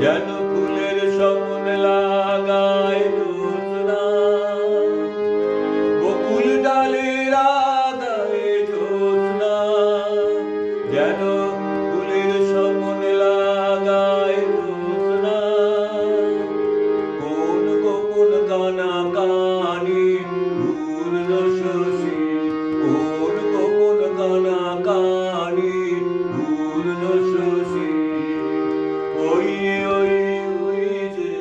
যেন ফুলের স্বপ্ন লাগায় জ্যোৎস্না, বকুল ডালের আগায় জ্যোৎস্না, যেন ফুলের স্বপ্ন লাগায় জ্যোৎস্না। কোন গোপন কানা কানি পূর্ণ শশী, কোন গোপন কানা কানি পূর্ণ শশী। ওই ওই ওই যে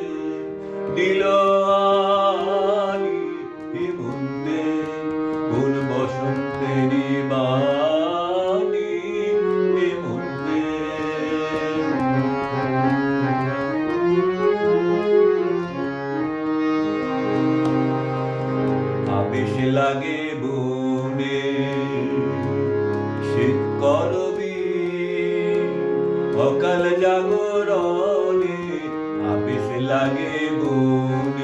দিল আনি হেমন্তে, কোন বসন্তেরই বাণী হেমন্তে। আবেশ লাগে বনে শীত করবি, অকাল জাগরণে আবেশ লাগে বনে